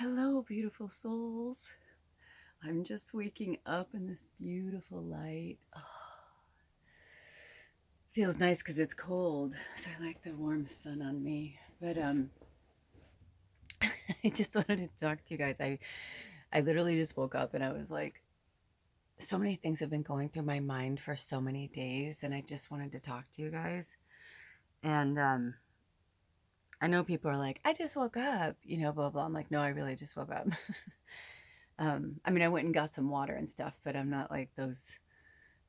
Hello, beautiful souls. I'm just waking up in this beautiful light. Oh, feels nice because it's cold, so I like the warm sun on me. But I just wanted to talk to you guys. I literally just woke up and I was like, so many things have been going through my mind for so many days, and I just wanted to talk to you guys. And I know people are like, I just woke up, blah blah. I'm like, no, I really just woke up. I mean, I went and got some water and stuff, but I'm not like those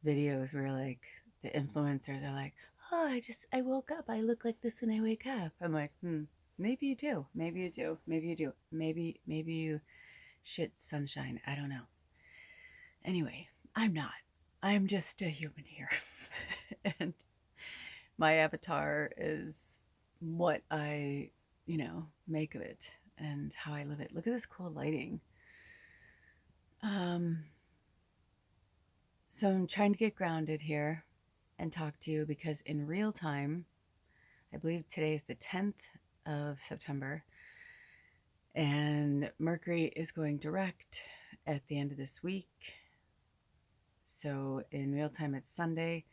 videos where like the influencers are like, oh, I woke up. I look like this when I wake up. I'm like, maybe you do. Maybe you do. Maybe you do. Maybe you shit sunshine. I don't know. Anyway, I'm not. I'm just a human here. And my avatar is what I, make of it and how I live it. Look at this cool lighting. Um, so I'm trying to get grounded here and talk to you because in real time, I believe today is the 10th of September, and Mercury is going direct at the end of this week. So in real time, it's Sunday,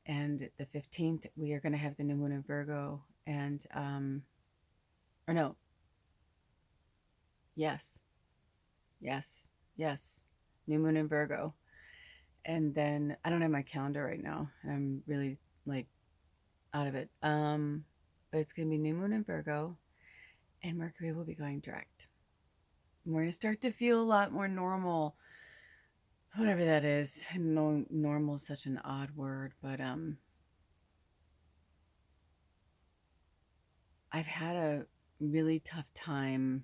and the 15th, we are going to have the new moon in Virgo. And, or no, yes, yes, yes, new moon in Virgo. And then I don't have my calendar right now. I'm really like out of it. But it's going to be new moon in Virgo, and Mercury will be going direct. We're going to start to feel a lot more normal, whatever that is. I know normal is such an odd word, but I've had a really tough time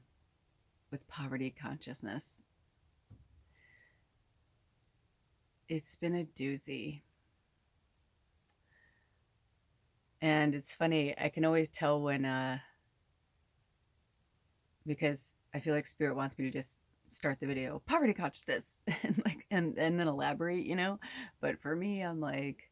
with poverty consciousness. It's been a doozy. And it's funny, I can always tell when because I feel like spirit wants me to just start the video poverty consciousness and like and then elaborate, but for me, I'm like,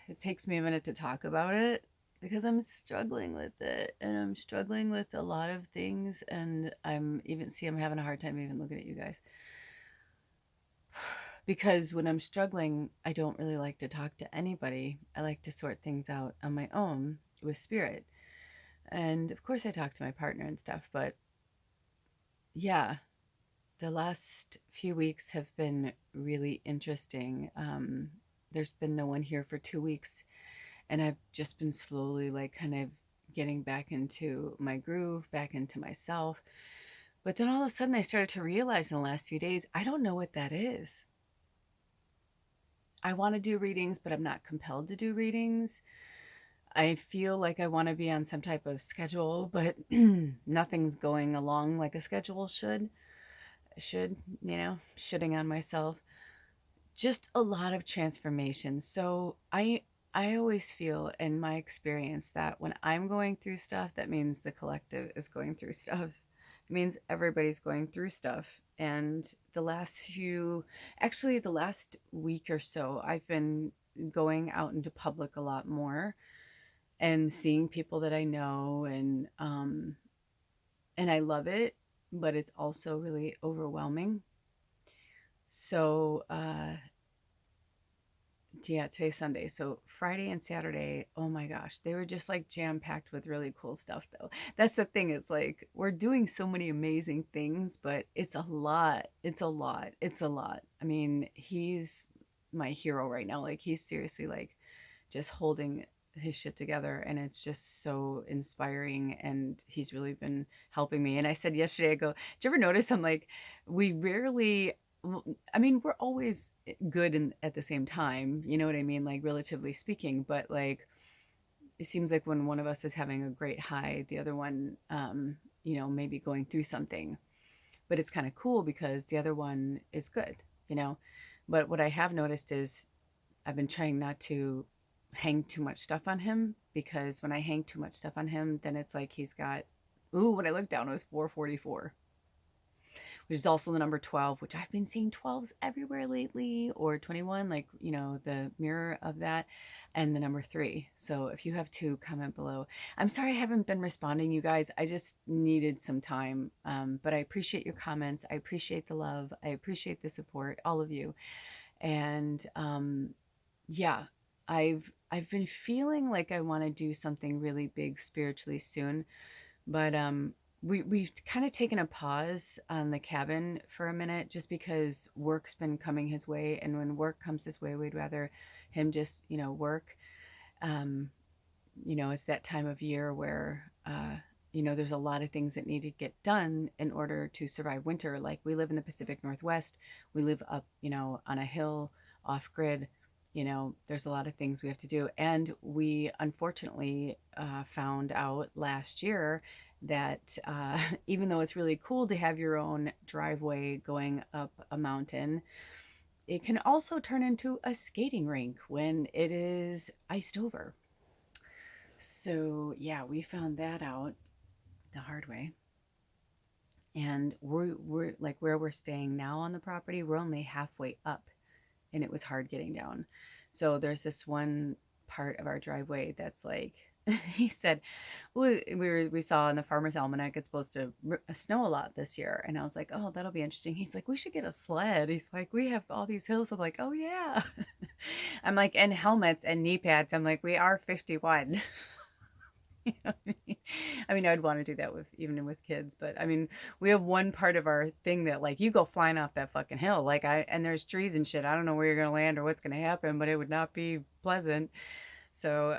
it takes me a minute to talk about it because I'm struggling with it, and I'm struggling with a lot of things, and I'm having a hard time even looking at you guys because when I'm struggling, I don't really like to talk to anybody. I like to sort things out on my own with spirit. And of course I talk to my partner and stuff, but yeah, the last few weeks have been really interesting. There's been no one here for 2 weeks, and I've just been slowly, like, kind of getting back into my groove, back into myself. But then all of a sudden, I started to realize in the last few days, I don't know what that is. I want to do readings, but I'm not compelled to do readings. I feel like I want to be on some type of schedule, but nothing's going along like a schedule should, shitting on myself. Just a lot of transformation. So I always feel in my experience that when I'm going through stuff, that means the collective is going through stuff. It means everybody's going through stuff. And the last week or so, I've been going out into public a lot more and seeing people that I know, and I love it, but it's also really overwhelming. So yeah, today's Sunday. So Friday and Saturday, oh my gosh, they were just like jam packed with really cool stuff, though. That's the thing. It's like we're doing so many amazing things, but it's a lot. It's a lot. It's a lot. I mean, he's my hero right now. Like, he's seriously like just holding his shit together, and it's just so inspiring, and he's really been helping me. And I said yesterday, I go, did you ever notice I'm like, we rarely, I mean, we're always good at the same time, you know what I mean, like, relatively speaking, but like it seems like when one of us is having a great high, the other one, maybe going through something. But it's kind of cool because the other one is good, you know. But what I have noticed is I've been trying not to hang too much stuff on him, because when I hang too much stuff on him, then it's like he's got, ooh, when I looked down, it was 444, which is also the number 12, which I've been seeing 12s everywhere lately, or 21, like, the mirror of that, and the number 3. So if you have 2, comment below. I'm sorry I haven't been responding, you guys. I just needed some time. But I appreciate your comments. I appreciate the love. I appreciate the support, all of you. And yeah, I've been feeling like I want to do something really big spiritually soon, but we've kind of taken a pause on the cabin for a minute just because work's been coming his way, and when work comes his way, we'd rather him just, work. Um, it's that time of year where there's a lot of things that need to get done in order to survive winter. Like, we live in the Pacific Northwest. We live up, on a hill off grid. There's a lot of things we have to do. And we unfortunately found out last year that even though it's really cool to have your own driveway going up a mountain, it can also turn into a skating rink when it is iced over. So yeah, we found that out the hard way. And we're like, where we're staying now on the property, we're only halfway up, and it was hard getting down. So there's this one part of our driveway that's like, he said, we saw in the Farmer's Almanac it's supposed to snow a lot this year, and I was like, oh, that'll be interesting. He's like, we should get a sled. He's like, we have all these hills. I'm like, oh yeah. I'm like, and helmets and knee pads. I'm like, we are 51. You know what I mean? I mean, I'd want to do that with even with kids, but I mean, we have one part of our thing that, like, you go flying off that fucking hill, like, and there's trees and shit. I don't know where you're gonna land or what's gonna happen, but it would not be pleasant. So,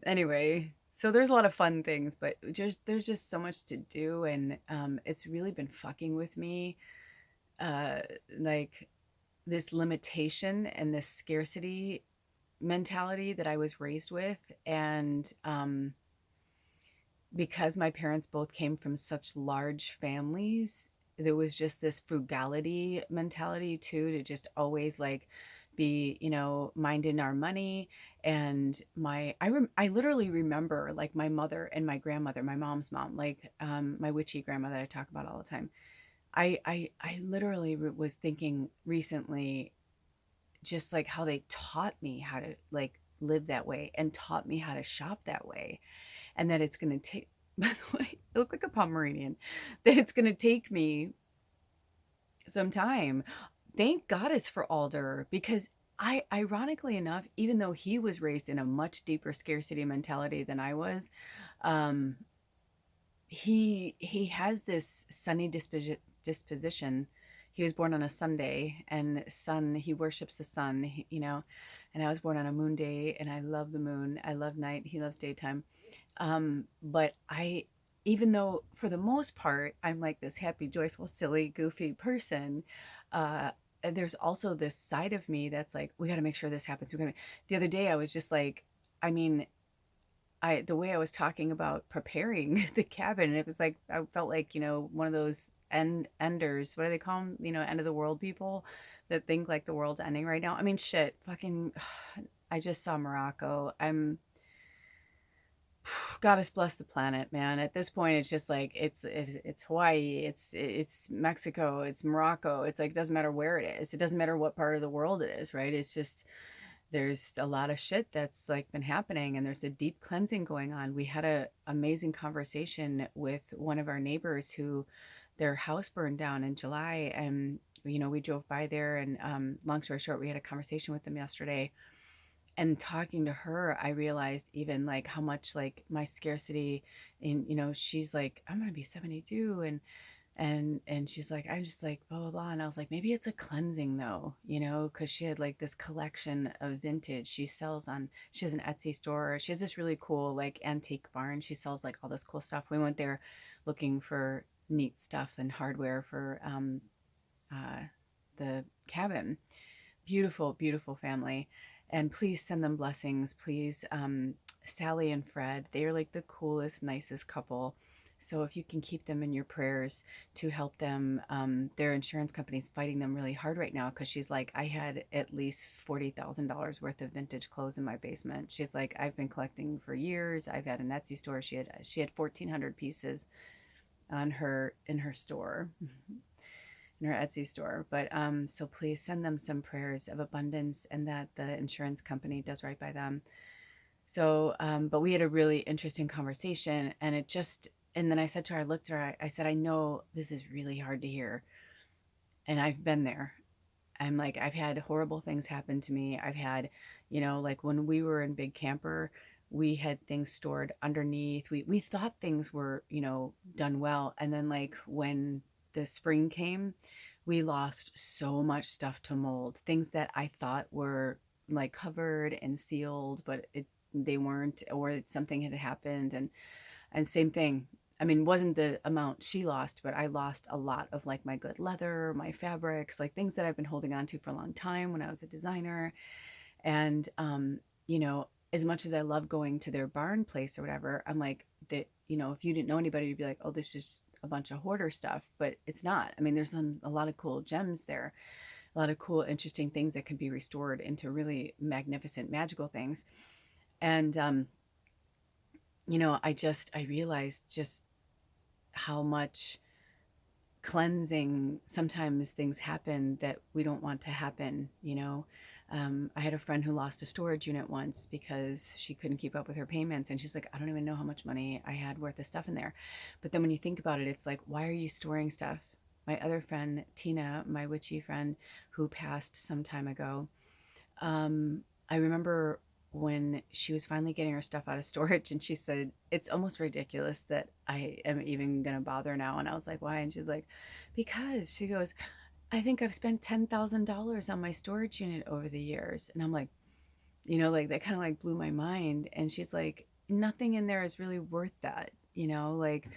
anyway, so there's a lot of fun things, but there's just so much to do, and it's really been fucking with me, uh, like this limitation and this scarcity mentality that I was raised with, and because my parents both came from such large families, there was just this frugality mentality too, to just always like be, minding our money. And I literally remember, like, my mother and my grandmother, my mom's mom, like, my witchy grandma that I talk about all the time. I literally was thinking recently, just like how they taught me how to like live that way and taught me how to shop that way, and that it's going to take, by the way, I look like a Pomeranian, that it's going to take me some time. Thank goddess for Alder, because ironically enough, even though he was raised in a much deeper scarcity mentality than I was, um, he has this sunny disposition. He was born on a Sunday, and sun, he worships the sun, and I was born on a moon day, and I love the moon. I love night. He loves daytime. But even though for the most part, I'm like this happy, joyful, silly, goofy person, uh, there's also this side of me that's like, we got to make sure this happens. The other day, I was just like, I mean, the way I was talking about preparing the cabin, it was like, I felt like, one of those enders. What do they call them? End of the world people that think like the world's ending right now. I mean, shit, fucking, I just saw Morocco. Goddess bless the planet, man. At this point, it's just like, it's Hawaii, it's Mexico, it's Morocco. It's like, it doesn't matter where it is. It doesn't matter what part of the world it is, right? It's just, there's a lot of shit that's like been happening, and there's a deep cleansing going on. We had a amazing conversation with one of our neighbors who their house burned down in July, and we drove by there, and long story short, we had a conversation with them yesterday. And talking to her, I realized even like how much like my scarcity in, she's like, I'm gonna be 72, and she's like, I'm just like blah blah blah, and I was like, maybe it's a cleansing though, because she had like this collection of vintage. She has an Etsy store. She has this really cool like antique barn. She sells like all this cool stuff. We went there looking for neat stuff and hardware for uh, the cabin. Beautiful, beautiful family. And please send them blessings. Please, Sally and Fred, they are like the coolest, nicest couple. So if you can keep them in your prayers to help them, their insurance company's fighting them really hard right now, because she's like, I had at least $40,000 worth of vintage clothes in my basement. She's like, I've been collecting for years. I've had an Etsy store. She had 1,400 pieces in her store. in her Etsy store. But so please send them some prayers of abundance and that the insurance company does right by them. So, but we had a really interesting conversation, and it just, and then I said to her, I looked at her, I said, I know this is really hard to hear, and I've been there. I'm like, I've had horrible things happen to me. I've had, like when we were in Big Camper, we had things stored underneath. We thought things were, done well. And then like when the spring came, we lost so much stuff to mold. Things that I thought were like covered and sealed, but they weren't, or something had happened. And same thing. I mean, wasn't the amount she lost, but I lost a lot of like my good leather, my fabrics, like things that I've been holding on to for a long time when I was a designer. And, as much as I love going to their barn place or whatever, I'm like, that, if you didn't know anybody, you'd be like, oh, this is a bunch of hoarder stuff, but it's not. I mean, there's a lot of cool gems there, a lot of cool, interesting things that can be restored into really magnificent, magical things. And, I realized just how much cleansing sometimes things happen that we don't want to happen. I had a friend who lost a storage unit once because she couldn't keep up with her payments, and she's like, I don't even know how much money I had worth of stuff in there. But then when you think about it, it's like, why are you storing stuff? My other friend Tina, my witchy friend who passed some time ago, I remember when she was finally getting her stuff out of storage, and she said, it's almost ridiculous that I am even going to bother now. And I was like, why? And she's like, because she goes, I think I've spent $10,000 on my storage unit over the years. And I'm like, like that kind of like blew my mind. And she's like, nothing in there is really worth that, like,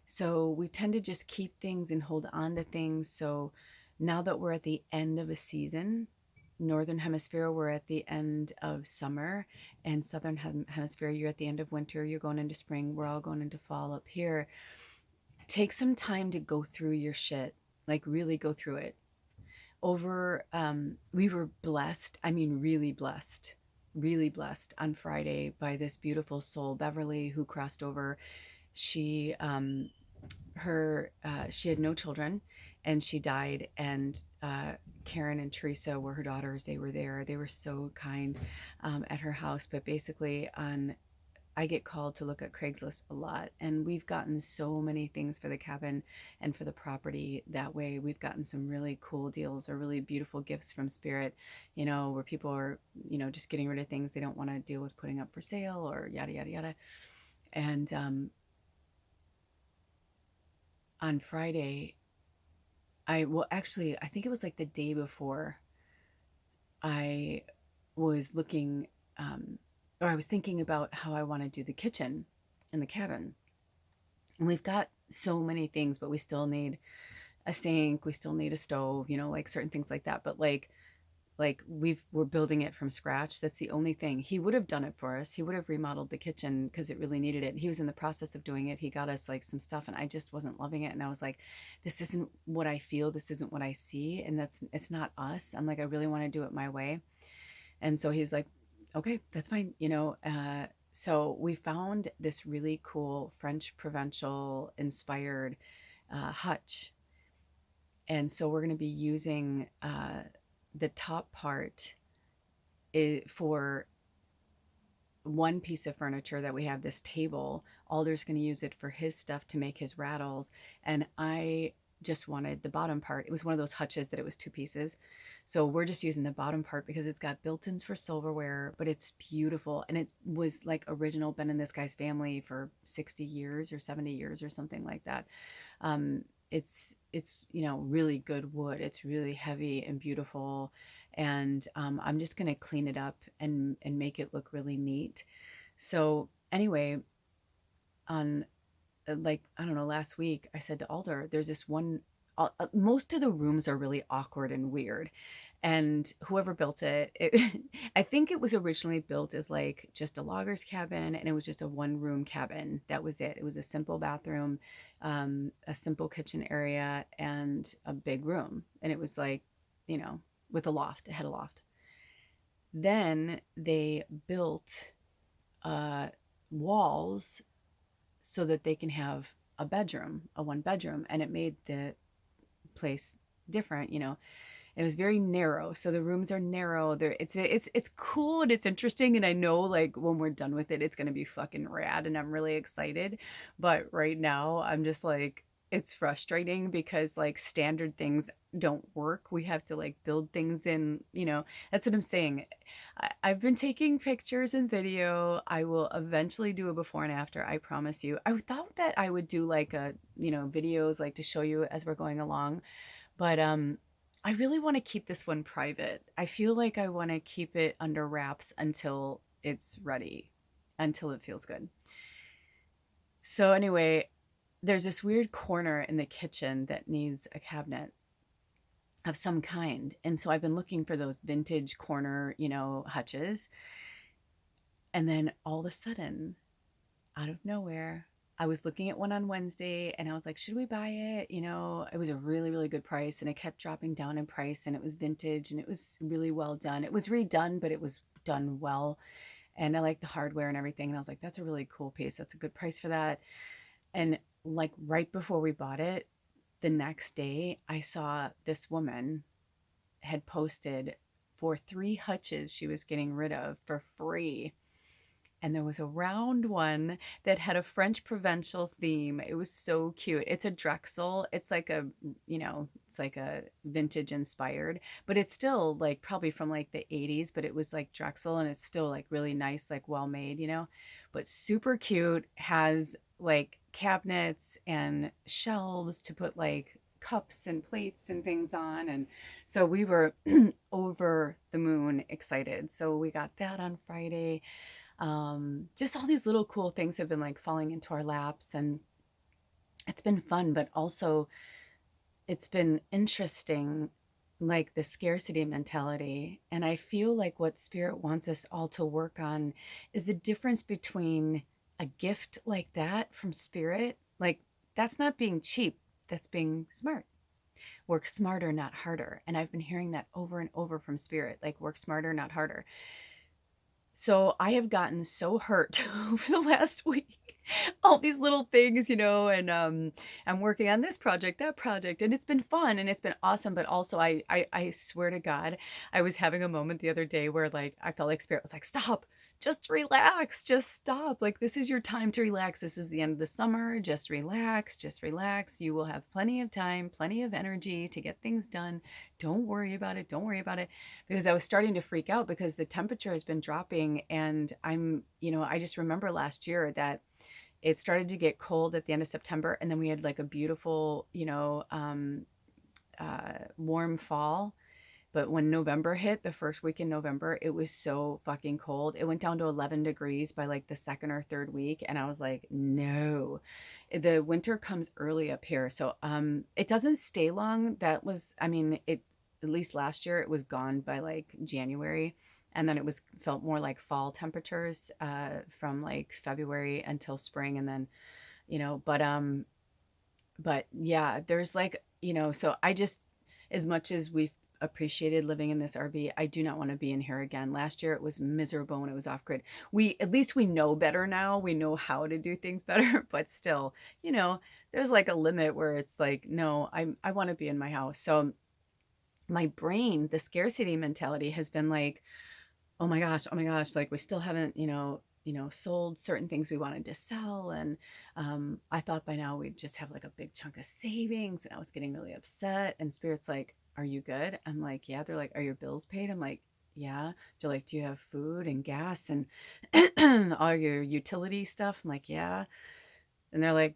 so we tend to just keep things and hold on to things. So now that we're at the end of a season, Northern Hemisphere, we're at the end of summer, and Southern Hemisphere, you're at the end of winter, you're going into spring, we're all going into fall up here. Take some time to go through your shit, like really go through it. We were blessed, I mean, really blessed on Friday by this beautiful soul, Beverly, who crossed over. She, she had no children, and she died, and Karen and Teresa were her daughters. They were there. They were so kind at her house. But basically, I get called to look at Craigslist a lot, and we've gotten so many things for the cabin and for the property that way. We've gotten some really cool deals or really beautiful gifts from Spirit, where people are, just getting rid of things they don't want to deal with putting up for sale or yada, yada, yada. And on Friday, actually, I think it was like the day before, I was looking, or I was thinking about how I want to do the kitchen in the cabin. And we've got so many things, but we still need a sink, we still need a stove, like certain things like that. But like we're building it from scratch. That's the only thing. He would have done it for us. He would have remodeled the kitchen because it really needed it. He was in the process of doing it. He got us like some stuff, and I just wasn't loving it. And I was like, this isn't what I feel. This isn't what I see. And it's not us. I'm like, I really want to do it my way. And so he's like, okay, that's fine. So we found this really cool French Provençal inspired hutch. And so we're going to be using the top part for one piece of furniture that we have, this table. Alder's going to use it for his stuff to make his rattles. And I just wanted the bottom part. It was one of those hutches that it was two pieces. So we're just using the bottom part because it's got built-ins for silverware, but it's beautiful. And it was like original, been in this guy's family for 60 years or 70 years or something like that. It's really good wood. It's really heavy and beautiful. And I'm just going to clean it up and make it look really neat. So anyway, on like, I don't know, last week I said to Alder, there's this one, most of the rooms are really awkward and weird. And whoever built it, I think it was originally built as like just a logger's cabin, and it was just a one room cabin. That was it. It was a simple bathroom, a simple kitchen area, and a big room. And it was like, with a loft, it had a loft. Then they built walls so that they can have a bedroom, a one bedroom, and it made the place different, you know. It was very narrow, so the rooms are narrow. It's cool and it's interesting, and I know like when we're done with it, it's gonna be fucking rad, and I'm really excited. But right now, I'm just like it's frustrating because like standard things don't work. We have to like build things in, you know. That's what I'm saying. I've been taking pictures and video. I will eventually do a before and after. I promise you. I thought that I would do like a, you know, videos like to show you as we're going along, but I really want to keep this one private. I feel like I want to keep it under wraps until it's ready, until it feels good. So anyway, there's this weird corner in the kitchen that needs a cabinet of some kind. And so I've been looking for those vintage corner, you know, hutches. And then all of a sudden, out of nowhere, I was looking at one on Wednesday and I was like, should we buy it? You know, it was a really, really good price and it kept dropping down in price and it was vintage and it was really well done. It was redone, but it was done well. And I like the hardware and everything. And I was like, that's a really cool piece. That's a good price for that. And like right before we bought it, the next day, I saw this woman had posted for 3 hutches she was getting rid of for free. And there was a round one that had a French Provençal theme. It was so cute. It's a Drexel. It's like a, you know, it's like a vintage inspired, but it's still like probably from like the 80s, but it was like Drexel and it's still like really nice, like well made, you know, but super cute. Has like cabinets and shelves to put like cups and plates and things on. And so we were over the moon excited. So we got that on Friday. Just all these little cool things have been like falling into our laps and it's been fun, but also it's been interesting, like the scarcity mentality. And I feel like what spirit wants us all to work on is the difference between a gift like that from spirit. Like that's not being cheap. That's being smart. Work smarter, not harder. And I've been hearing that over and over from spirit, like work smarter, not harder. So I have gotten so hurt over the last week. All these little things, you know, and I'm working on this project, that project, and it's been fun and it's been awesome. But also, I swear to God, I was having a moment the other day where like I felt like spirit was like, stop, just relax, just stop. Like this is your time to relax. This is the end of the summer. Just relax, just relax. You will have plenty of time, plenty of energy to get things done. Don't worry about it. Don't worry about it. Because I was starting to freak out because the temperature has been dropping and I'm, you know, I just remember last year that it started to get cold at the end of September and then we had like a beautiful, you know, warm fall. But when November hit, the first week in November, it was so fucking cold. It went down to 11 degrees by like the second or third week. And I was like, no, the winter comes early up here. So it doesn't stay long. That was, I mean, it, at least last year, it was gone by like January. And then it was felt more like fall temperatures from like February until spring. And then, you know, but yeah, there's like, you know, so I just, as much as we've appreciated living in this RV, I do not want to be in here again. Last year it was miserable when it was off grid. We, at least we know better now. We know how to do things better, but still, you know, there's like a limit where it's like, no, I want to be in my house. So my brain, the scarcity mentality has been like, oh my gosh, like we still haven't, sold certain things we wanted to sell. And I thought by now we'd just have like a big chunk of savings. And I was getting really upset. And Spirit's like, are you good? I'm like, yeah. They're like, are your bills paid? I'm like, yeah. They're like, do you have food and gas and all your utility stuff? I'm like, yeah. And they're like,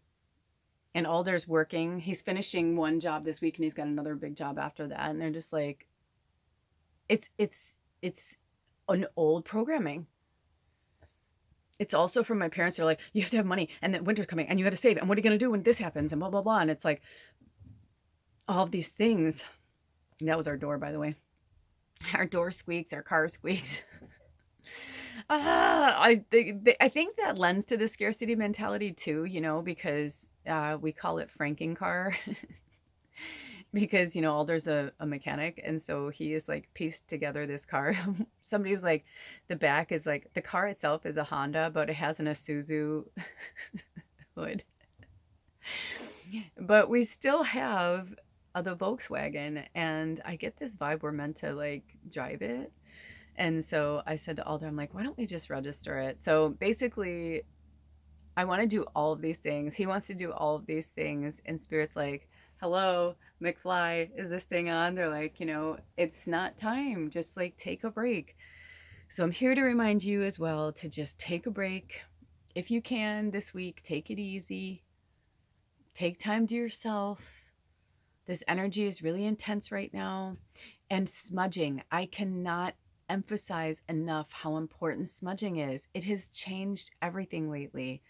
and Alder's working. He's finishing one job this week and he's got another big job after that. And they're just like, it's an old programming. It's also from my parents. They're like, you have to have money and then winter's coming and you got to save. And what are you going to do when this happens? And blah, blah, blah. And it's like all of these things. And that was our door, by the way. Our door squeaks, our car squeaks. I think that lends to the scarcity mentality too, because we call it Franking car. Because Alder's a mechanic, and so he is like pieced together this car. Somebody was like, the back is like, the car itself is a Honda, but it has an Isuzu hood. But we still have the Volkswagen, and I get this vibe we're meant to like drive it. And so I said to Alder, I'm like, why don't we just register it? So basically, I want to do all of these things. He wants to do all of these things. And Spirit's like, hello, McFly, is this thing on? They're like, it's not time. Just like take a break. So I'm here to remind you as well to just take a break. If you can this week, take it easy. Take time to yourself. This energy is really intense right now. And smudging, I cannot emphasize enough how important smudging is. It has changed everything lately.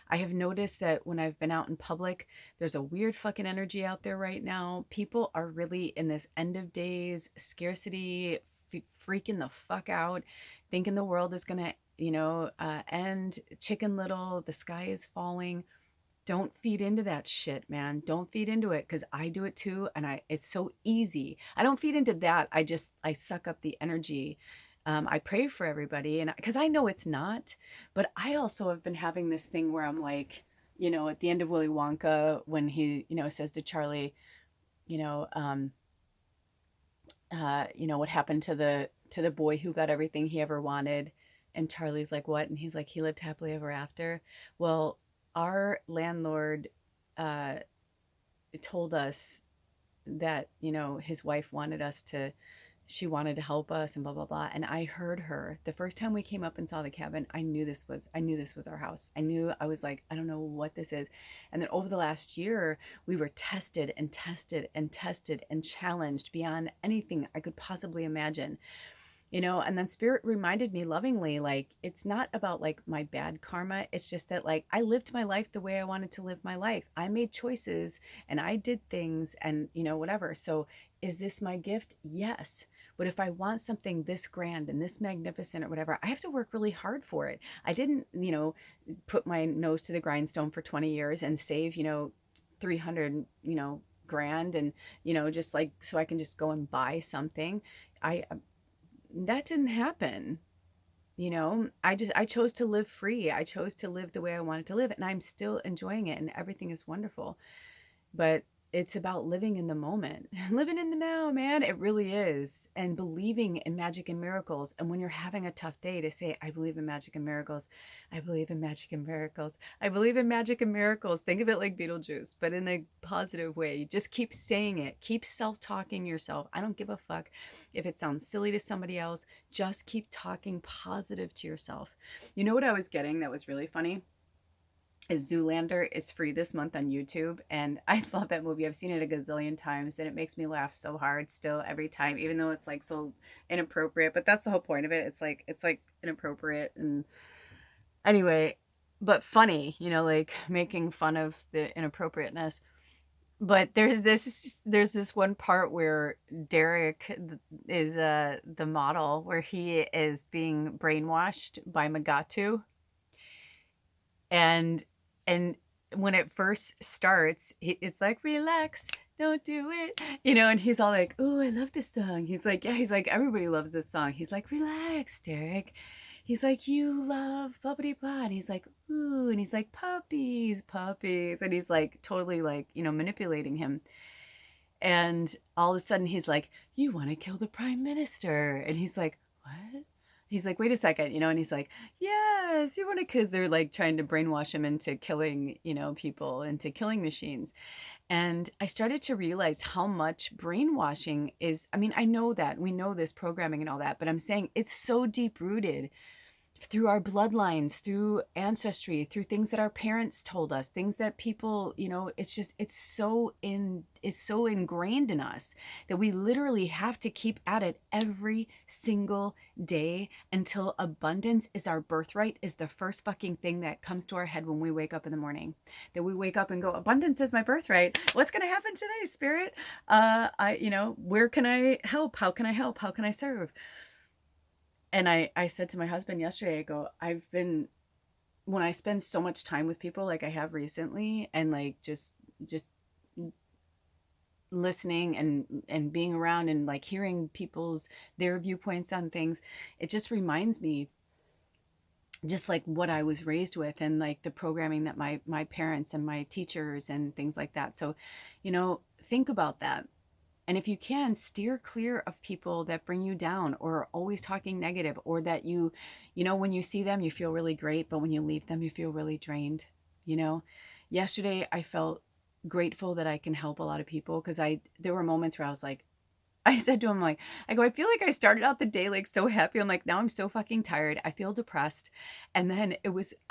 I have noticed that when I've been out in public, there's a weird fucking energy out there right now. People are really in this end of days scarcity, freaking the fuck out, thinking the world is going to, end. Chicken Little, the sky is falling. Don't feed into that shit, man. Don't feed into it, because I do it too, and it's so easy. I don't feed into that. I suck up the energy. I pray for everybody, and because I know it's not, but I also have been having this thing where I'm like, at the end of Willy Wonka, when he, says to Charlie, you know, um, what happened to the boy who got everything he ever wanted, and Charlie's like, what? And he's like, he lived happily ever after. Well, our landlord uh, told us that his wife wanted us to she wanted to help us and blah blah blah, and I heard her the first time we came up and saw the cabin. I knew this was our house. I was like, I don't know what this is. And then over the last year, we were tested and tested and tested and challenged beyond anything I could possibly imagine. And then Spirit reminded me lovingly, like, it's not about like my bad karma. It's just that, like, I lived my life the way I wanted to live my life. I made choices and I did things, and whatever. So is this my gift? Yes. But if I want something this grand and this magnificent or whatever, I have to work really hard for it. I didn't, put my nose to the grindstone for 20 years and save, 300, grand, and, just like so I can just go and buy something. I That didn't happen. I chose to live free. I chose to live the way I wanted to live, and I'm still enjoying it, and everything is wonderful. But it's about living in the moment, living in the now, man. It really is. And believing in magic and miracles. And when you're having a tough day, to say, I believe in magic and miracles. I believe in magic and miracles. I believe in magic and miracles. Think of it like Beetlejuice, but in a positive way. You just keep saying it. Keep self-talking yourself. I don't give a fuck if it sounds silly to somebody else. Just keep talking positive to yourself. You know what I was getting that was really funny? Is Zoolander is free this month on YouTube, and I love that movie. I've seen it a gazillion times, and it makes me laugh so hard still every time, even though it's like so inappropriate. But that's the whole point of it. It's like inappropriate, and anyway, but funny, like making fun of the inappropriateness. But there's this one part where Derek is the model, where he is being brainwashed by Magatu, and and when it first starts, it's like, relax, don't do it, and he's all like, oh, I love this song. He's like, yeah, he's like, everybody loves this song. He's like, relax, Derek. He's like, you love blah blah blah, and he's like, ooh, and he's like, puppies, puppies, and he's like totally like, manipulating him. And all of a sudden he's like, you want to kill the prime minister, and he's like, what? He's like, wait a second, and he's like, yes, you want to, because they're like trying to brainwash him into killing, people, into killing machines. And I started to realize how much brainwashing is. I mean, I know that we know this programming and all that, but I'm saying it's so deep rooted through our bloodlines, through ancestry, through things that our parents told us, things that people, it's so ingrained in us that we literally have to keep at it every single day until abundance is our birthright, is the first fucking thing that comes to our head when we wake up in the morning. That we wake up and go, abundance is my birthright. What's going to happen today, Spirit? Where can I help? How can I help? How can I serve? And I said to my husband yesterday, I go, when I spend so much time with people like I have recently, and like just listening and being around and like hearing their viewpoints on things, it just reminds me just like what I was raised with, and like the programming that my parents and my teachers and things like that. So, think about that. And if you can, steer clear of people that bring you down or are always talking negative, or that when you see them, you feel really great, but when you leave them, you feel really drained. You know, yesterday I felt grateful that I can help a lot of people, because there were moments where I was like, I said to him, like, I go, I feel like I started out the day like so happy. I'm like, now I'm so fucking tired. I feel depressed. And then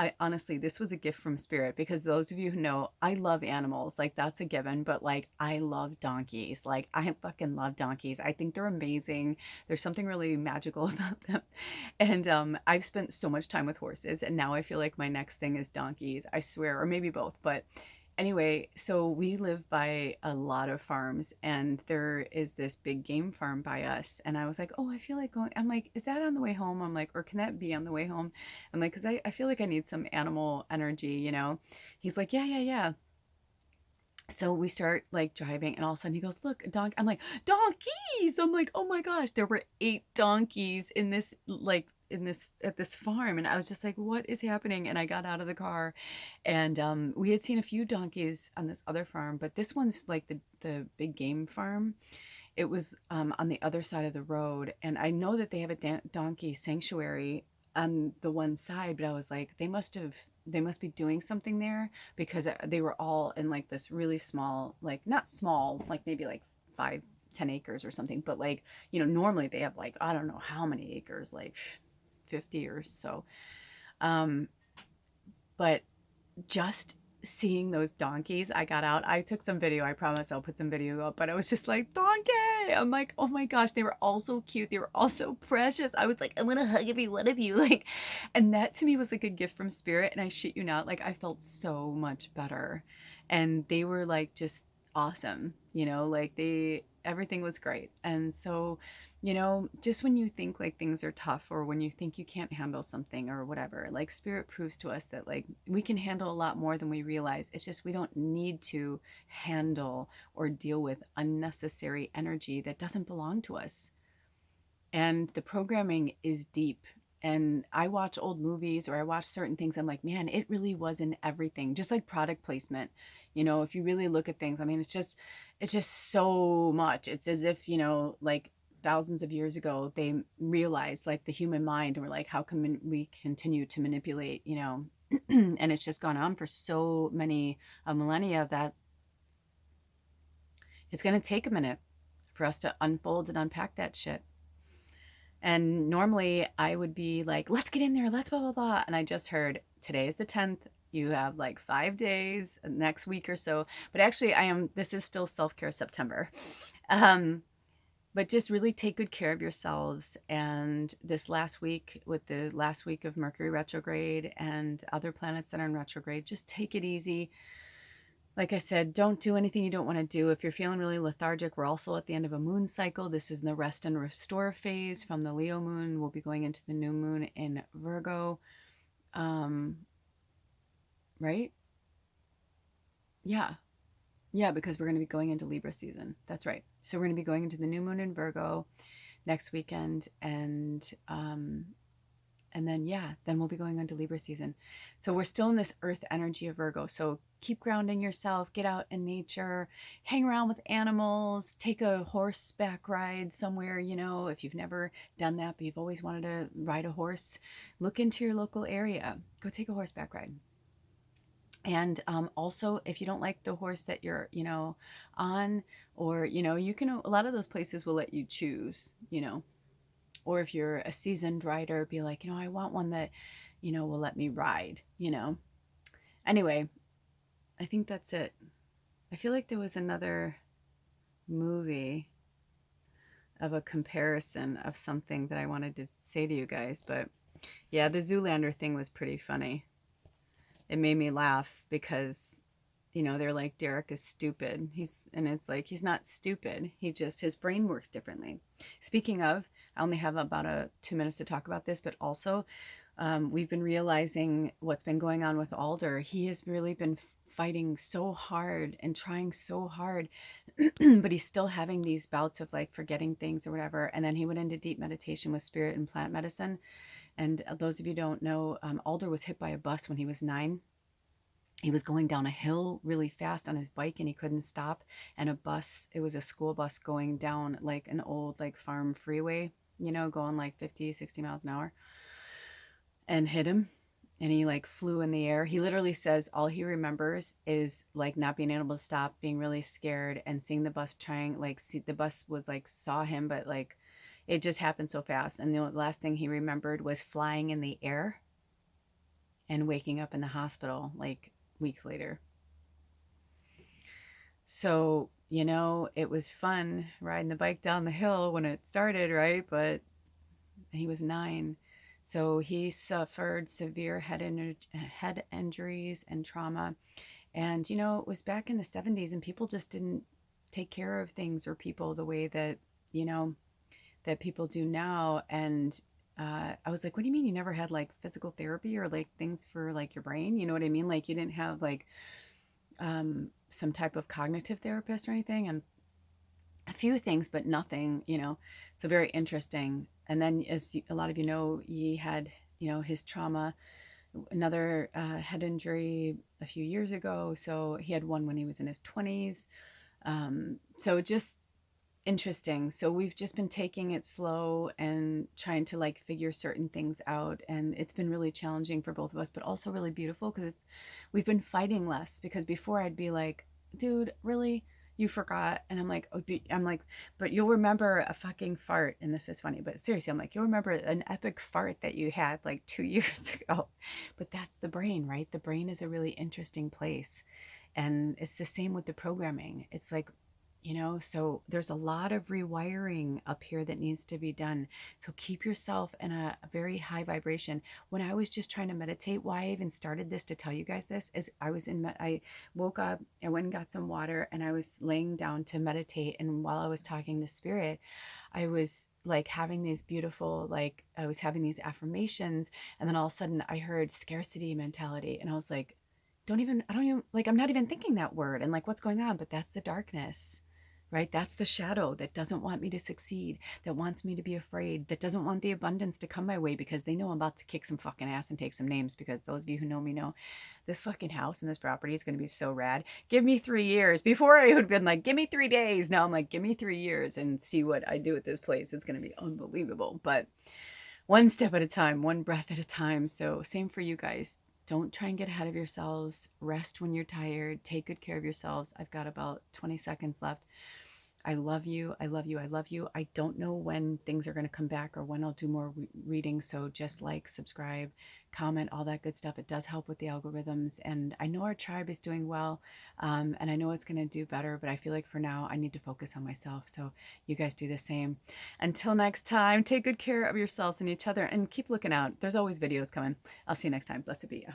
I honestly, this was a gift from spirit, because those of you who know, I love animals. Like, that's a given. But like, I love donkeys. Like, I fucking love donkeys. I think they're amazing. There's something really magical about them. And I've spent so much time with horses, and now I feel like my next thing is donkeys. I swear, or maybe both. But anyway, so we live by a lot of farms, and there is this big game farm by us. And I was like, oh, I feel like going. I'm like, is that on the way home? I'm like, or can that be on the way home? I'm like, because I feel like I need some animal energy. He's like, yeah, yeah, yeah. So we start like driving, and all of a sudden he goes, look, a donkey. I'm like, donkeys. I'm like, oh my gosh, there were 8 donkeys in this, like, at this farm. And I was just like, what is happening? And I got out of the car, and we had seen a few donkeys on this other farm, but this one's like the big game farm. It was on the other side of the road, and I know that they have a donkey sanctuary on the one side, but I was like, they must be doing something there, because they were all in like this really small, like, not small, like maybe like 5-10 acres or something, but like, normally they have like, I don't know how many acres, like 50 or so. Um, but just seeing those donkeys, I got out. I took some video. I promise I'll put some video up. But I was just like, donkey! I'm like, oh my gosh, they were all so cute. They were all so precious. I was like, I want to hug every one of you. Like, and that to me was like a gift from spirit. And I shit you not, like, I felt so much better. And they were like just awesome. Like, everything was great. And so, just when you think like things are tough, or when you think you can't handle something or whatever, like, spirit proves to us that like we can handle a lot more than we realize. It's just we don't need to handle or deal with unnecessary energy that doesn't belong to us. And the programming is deep. And I watch old movies, or I watch certain things. I'm like, man, it really was in everything. Just like product placement. If you really look at things, I mean, it's just so much. It's as if, like thousands of years ago, they realized like the human mind, and we're like, how can we continue to manipulate. And it's just gone on for so many millennia that it's going to take a minute for us to unfold and unpack that shit. And normally I would be like, let's get in there, let's blah, blah, blah. And I just heard today is the 10th. You have like 5 days, next week or so. But actually, this is still self-care September. But just really take good care of yourselves. And this last week, with the last week of Mercury retrograde and other planets that are in retrograde, just take it easy. Like I said, don't do anything you don't want to do. If you're feeling really lethargic, we're also at the end of a moon cycle. This is the rest and restore phase from the Leo moon. We'll be going into the new moon in Virgo. Right? Yeah. Yeah, because we're going to be going into Libra season. That's right. So we're going to be going into the new moon in Virgo next weekend. And then, yeah, then we'll be going into Libra season. So we're still in this earth energy of Virgo. So keep grounding yourself, get out in nature, hang around with animals, take a horseback ride somewhere, if you've never done that, but you've always wanted to ride a horse, look into your local area, go take a horseback ride. And also, if you don't like the horse that you're, on, or, a lot of those places will let you choose, or if you're a seasoned rider, be like, I want one that, will let me ride, Anyway, I think that's it. I feel like there was another movie of a comparison of something that I wanted to say to you guys, but yeah, the Zoolander thing was pretty funny. It made me laugh because, they're like, Derek is stupid. And it's like, he's not stupid. His brain works differently. Speaking of, I only have about 2 minutes to talk about this, but also we've been realizing what's been going on with Alder. He has really been fighting so hard and trying so hard, but he's still having these bouts of like forgetting things or whatever. And then he went into deep meditation with spirit and plant medicine. And those of you who don't know, Alder was hit by a bus when he was 9. He was going down a hill really fast on his bike and he couldn't stop. And a bus, it was a school bus going down like an old like farm freeway, you know, going like 50, 60 miles an hour, and hit him. And he like flew in the air. He literally says all he remembers is like not being able to stop, being really scared, and seeing the bus trying, like, see, the bus was like saw him, but like it just happened so fast. And the last thing he remembered was flying in the air and waking up in the hospital like weeks later. So, you know, it was fun riding the bike down the hill when it started, right? But he was 9. So he suffered severe head injuries and trauma. And, you know, it was back in the 70s and people just didn't take care of things or people the way that, you know, that people do now. And I was like, what do you mean you never had like physical therapy or like things for like your brain? You know what I mean? Like you didn't have like some type of cognitive therapist or anything? And a few things, but nothing, you know. So very interesting. And then, as a lot of you know, he had, you know, his trauma, another head injury a few years ago. So he had one when he was in his 20s. So just interesting. So we've just been taking it slow and trying to like figure certain things out, and it's been really challenging for both of us, but also really beautiful because it's we've been fighting less. Because before I'd be like, dude, really, you forgot? And I'm like, oh, I'm like, but you'll remember a fucking fart. And this is funny, but seriously, I'm like, you'll remember an epic fart that you had like 2 years ago. But that's the brain, right? The brain is a really interesting place. And it's the same with the programming. It's like, you know, so there's a lot of rewiring up here that needs to be done. So keep yourself in a very high vibration. When I was just trying to meditate, why I even started this to tell you guys this is I woke up, I went and got some water, and I was laying down to meditate. And while I was talking to spirit, I was like having these beautiful, like I was having these affirmations, and then all of a sudden I heard scarcity mentality, and I was like, I don't even, like, I'm not even thinking that word, and like, what's going on? But that's the darkness, right? That's the shadow that doesn't want me to succeed, that wants me to be afraid, that doesn't want the abundance to come my way because they know I'm about to kick some fucking ass and take some names. Because those of you who know me know this fucking house and this property is going to be so rad. Give me 3 years. Before I would have been like, give me 3 days. Now I'm like, give me 3 years and see what I do with this place. It's going to be unbelievable. But one step at a time, one breath at a time. So same for you guys. Don't try and get ahead of yourselves. Rest when you're tired. Take good care of yourselves. I've got about 20 seconds left. I love you. I love you. I love you. I don't know when things are going to come back or when I'll do more readings. So just like, subscribe, comment, all that good stuff. It does help with the algorithms. And I know our tribe is doing well. And I know it's going to do better. But I feel like for now, I need to focus on myself. So you guys do the same. Until next time, take good care of yourselves and each other. And keep looking out. There's always videos coming. I'll see you next time. Blessed be.